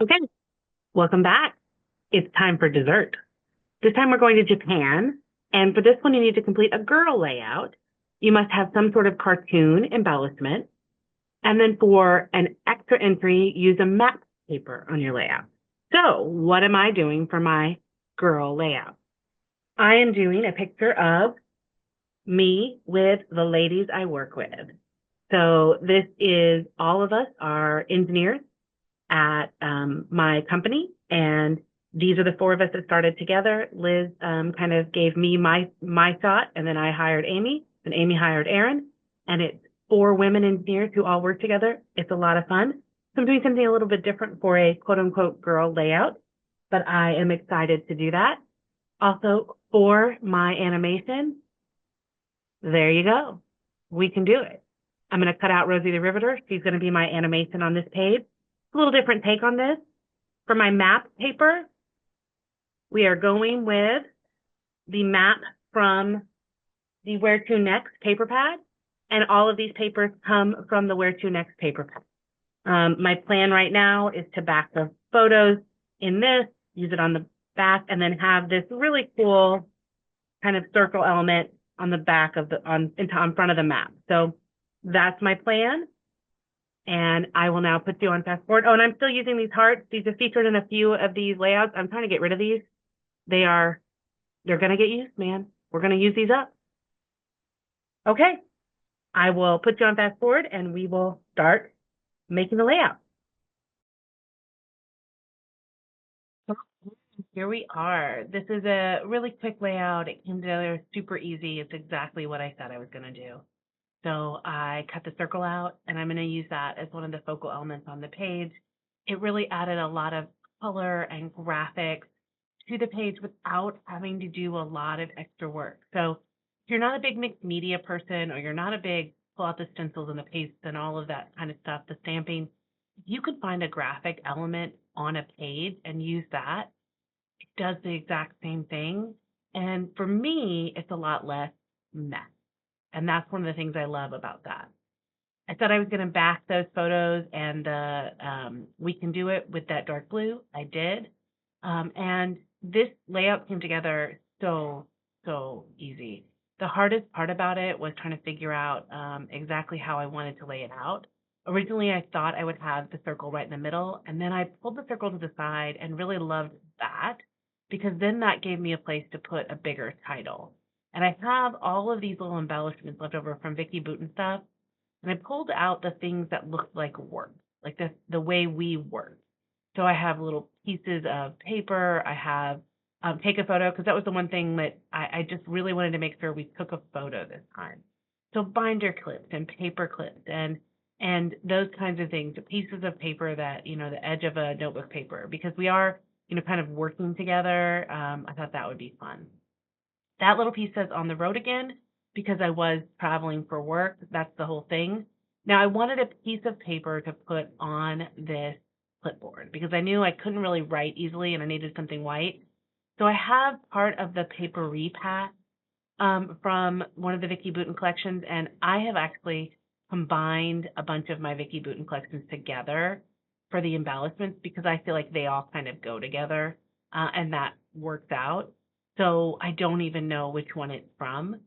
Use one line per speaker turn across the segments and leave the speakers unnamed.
Okay, welcome back. It's time for dessert. This time we're going to Japan, and for this one you need to complete a girl layout. You must have some sort of cartoon embellishment, and then for an extra entry, use a map paper on your layout. So, what am I doing for my girl layout? I am doing a picture of me with the ladies I work with. So, this is all of us are engineers at my company, and these are the four of us that started together. Liz kind of gave me my shot, and then I hired Amy, and Amy hired Aaron, and it's four women engineers who all work together. It's a lot of fun. So I'm doing something a little bit different for a quote unquote girl layout, but I am excited to do that. Also, for my animation, there you go. We can do it. I'm going to cut out Rosie the Riveter. She's going to be my animation on this page. A little different take on this. For my map paper, we are going with the map from the Where to Next paper pad, and all of these papers come from the Where to Next paper pad. My plan right now is to back the photos in this, use it on the back, and then have this really cool kind of circle element on the back of on front of the map. So that's my plan. And I will now put you on fast forward. Oh, and I'm still using these hearts. These are featured in a few of these layouts. I'm trying to get rid of these. They're going to get used, man. We're going to use these up. Okay. I will put you on fast forward and we will start making the layout. Here we are. This is a really quick layout. It came together super easy. It's exactly what I said I was going to do. So I cut the circle out, and I'm going to use that as one of the focal elements on the page. It really added a lot of color and graphics to the page without having to do a lot of extra work. So if you're not a big mixed media person, or you're not a big pull out the stencils and the pastes and all of that kind of stuff, the stamping, you could find a graphic element on a page and use that. It does the exact same thing. And for me, it's a lot less mess. And that's one of the things I love about that. I said I was going to back those photos, and we can do it with that dark blue. I did. And this layout came together so easy. The hardest part about it was trying to figure out exactly how I wanted to lay it out. Originally, I thought I would have the circle right in the middle, and then I pulled the circle to the side and really loved that, because then that gave me a place to put a bigger title. And I have all of these little embellishments left over from Vicky Booten stuff, and I pulled out the things that looked like work, like the way we work. So I have little pieces of paper. I have take a photo, because that was the one thing that I just really wanted to make sure we took a photo this time. So binder clips and paper clips and those kinds of things, pieces of paper that, the edge of a notebook paper, because we are, kind of working together. I thought that would be fun. That little piece says on the road again, because I was traveling for work. That's the whole thing. Now I wanted a piece of paper to put on this clipboard because I knew I couldn't really write easily and I needed something white. So I have part of the paper repack from one of the Vicky Booten collections, and I have actually combined a bunch of my Vicky Booten collections together for the embellishments, because I feel like they all kind of go together, and that works out. So I don't even know which one it's from,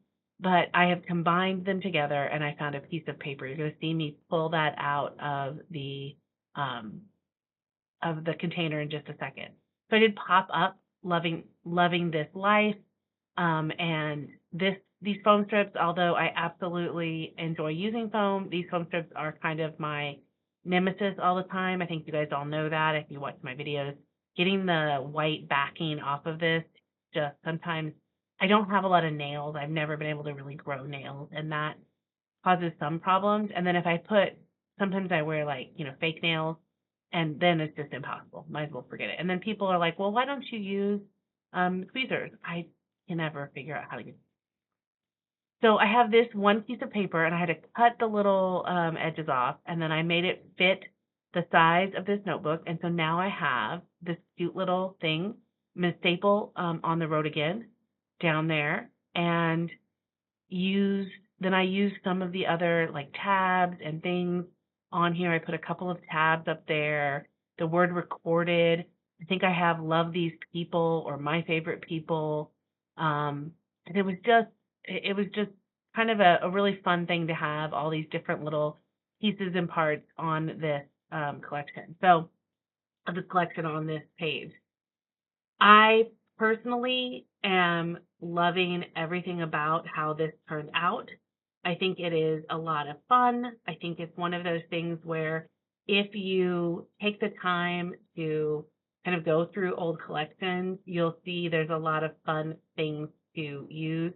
but I have combined them together and I found a piece of paper. You're going to see me pull that out of the container in just a second. So I did pop up loving this life, and these foam strips. Although I absolutely enjoy using foam, these foam strips are kind of my nemesis all the time. I think you guys all know that if you watch my videos. Getting the white backing off of this, just sometimes I don't have a lot of nails. I've never been able to really grow nails, and that causes some problems. And then if I sometimes I wear fake nails, and then it's just impossible. Might as well forget it. And then people are like, well, why don't you use tweezers? I can never figure out how to get. So I have this one piece of paper, and I had to cut the little edges off, and then I made it fit the size of this notebook. And so now I have this cute little thing. I'm going to staple on the road again down there, and I used some of the other tabs and things on here. I put a couple of tabs up there. the word recorded. I think I have love these people or my favorite people. And it was just kind of a really fun thing to have all these different little pieces and parts on this collection. So, this collection on this page. I personally am loving everything about how this turned out. I think it is a lot of fun. I think it's one of those things where if you take the time to kind of go through old collections, you'll see there's a lot of fun things to use.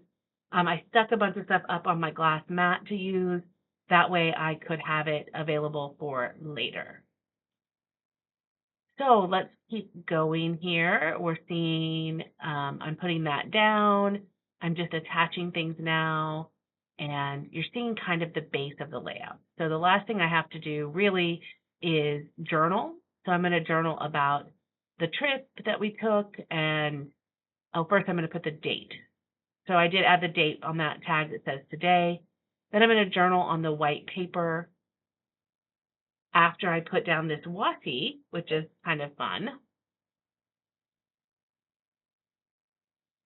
I stuck a bunch of stuff up on my glass mat to use. That way I could have it available for later. So let's keep going here. We're seeing, I'm putting that down. I'm just attaching things now. And you're seeing kind of the base of the layout. So the last thing I have to do really is journal. So I'm going to journal about the trip that we took. And first I'm going to put the date. So I did add the date on that tag that says today. Then I'm going to journal on the white paper after I put down this washi, which is kind of fun.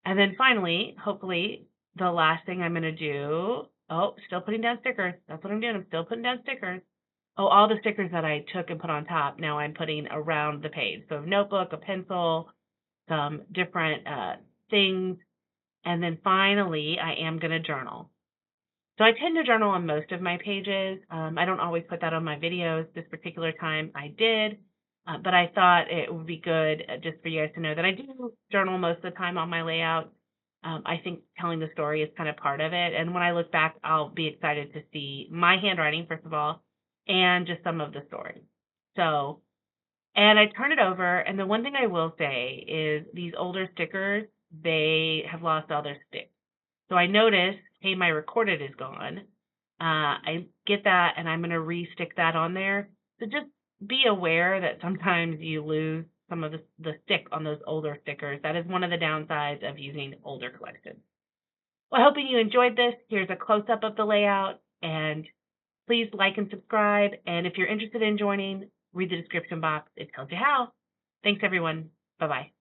And then finally, hopefully, the last thing I'm going to do, still putting down stickers. That's what I'm doing. I'm still putting down stickers. Oh, all the stickers that I took and put on top, now I'm putting around the page. So a notebook, a pencil, some different things. And then finally, I am going to journal. So I tend to journal on most of my pages. I don't always put that on my videos. This particular time I did, but I thought it would be good just for you guys to know that I do journal most of the time on my layout. I think telling the story is kind of part of it. And when I look back, I'll be excited to see my handwriting, first of all, and just some of the story. So, and I turn it over. And the one thing I will say is these older stickers, they have lost all their sticks. So I noticed, hey, my recorded is gone. I get that, and I'm going to re-stick that on there. So just be aware that sometimes you lose some of the stick on those older stickers. That is one of the downsides of using older collections. Well, hoping you enjoyed this. Here's a close-up of the layout, and please like and subscribe. And if you're interested in joining, read the description box. It tells you how. Thanks, everyone. Bye-bye.